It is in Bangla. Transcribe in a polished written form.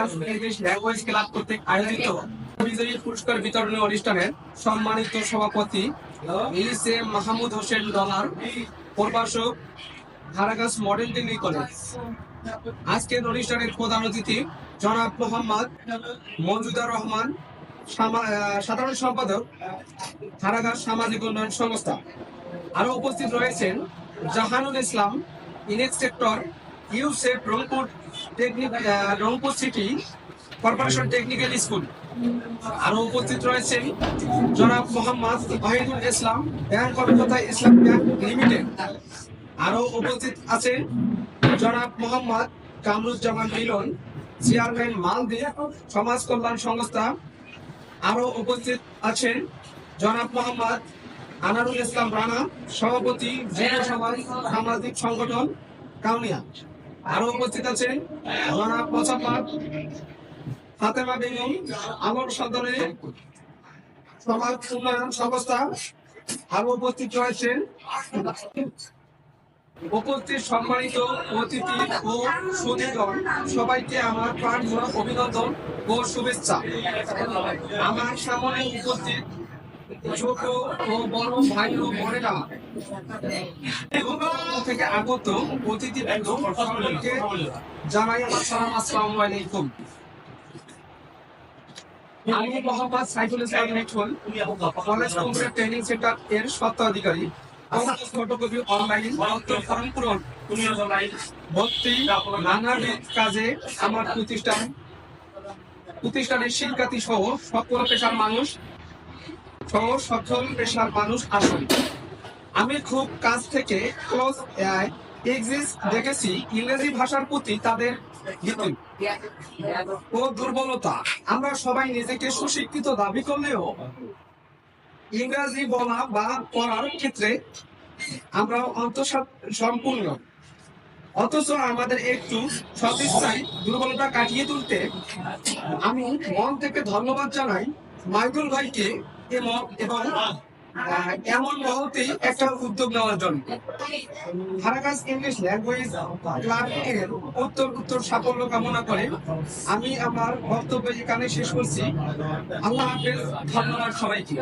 ইংলিশ ল্যাঙ্গুয়েজ ক্লাব কর্তৃক আয়োজিত বিজয়ী পুরস্কার বিতরণী অনুষ্ঠানের সম্মানিত সভাপতি মাহমুদ হোসেন ডলার, প্রভাষক, ধারাগাছ মডেল ডিগ্রি কলেজ। আজকের অনুষ্ঠানের প্রধান অতিথি জনাব মোহাম্মদ মঞ্জুদার রহমান, সাধারণ সম্পাদক, ধারাগাছ সামাজিক উন্নয়ন সংস্থা। আরো উপস্থিত রয়েছেন Jahanul Islam, inspector, Yusuf, Rangpur city corporation technical school. আরো উপস্থিত রয়েছেন জনাব মোহাম্মদ ওয়াহিদুল ইসলাম, ব্যাংক কর্মকর্তা, ইসলাম ব্যাংক লিমিটেড। আরো উপস্থিত আছেন জনাব মোহাম্মদ কামরুজ্জামান মিলন, চেয়ারম্যান, মালদী সমাজ কল্যাণ সংস্থা। আরো উপস্থিত আছেন জনাব মোহাম্মদ আনারুল ইসলাম রানা, সভাপতি, যুব সমাজ সামাজিক সংগঠন, কাউনিয়া। আরো উপস্থিত আছেন জনাব মোসাম্মদ ফাতেমা বেগম, আমর সদরে সমাজ উন্নয়ন সংস্থা। আরো উপস্থিত রয়েছেন উপস্থিত সম্মানিত অতিথি ও সুধীগণ, সবাইকে আমার প্রাণভরা অভিনন্দন ও শুভেচ্ছা। আমার সামনে উপস্থিত ছোট ও বড় ভাই ও বোনেরা থেকে আগত অতিথিবৃন্দ, সকলকে জানাই আমার সালাম, আসসালামু আলাইকুম। আমি Mohammad Saiful Islam Mithun, college computer training centre এর স্বত্বাধিকারী। ফটোকপি, অনলাইন ফর্ম পূরণ, ভর্তি, নানাবিধ কাজে আমার প্রতিষ্ঠানের শিক্ষার্থী সহ সকল পেশার মানুষ আসুন। আমি খুব কাছ থেকে ক্লোজ দেখেছি ইংরেজি ভাষার প্রতি তাদের ও দুর্বলতা। আমরা সবাই নিজেকে সুশিক্ষিত দাবি করলেও ইংরেজি বলা বা পড়ার ক্ষেত্রে আমরা সম্পূর্ণ, অথচ আমাদের একটু সদিচ্ছায় দুর্বলতা কাটিয়ে তুলতে আমি মন থেকে ধন্যবাদ জানাই মাইদুল ভাইকে এবং এমন মহতেই একটা উদ্যোগ নেওয়ার জন্য। ধারাগাছ ইংলিশ ল্যাঙ্গুয়েজ ক্লাব এর উত্তর সাফল্য কামনা করে আমি আমার বক্তব্য এখানে শেষ করছি। আল্লাহ হাফেজ, ধন্যবাদ সবাইকে।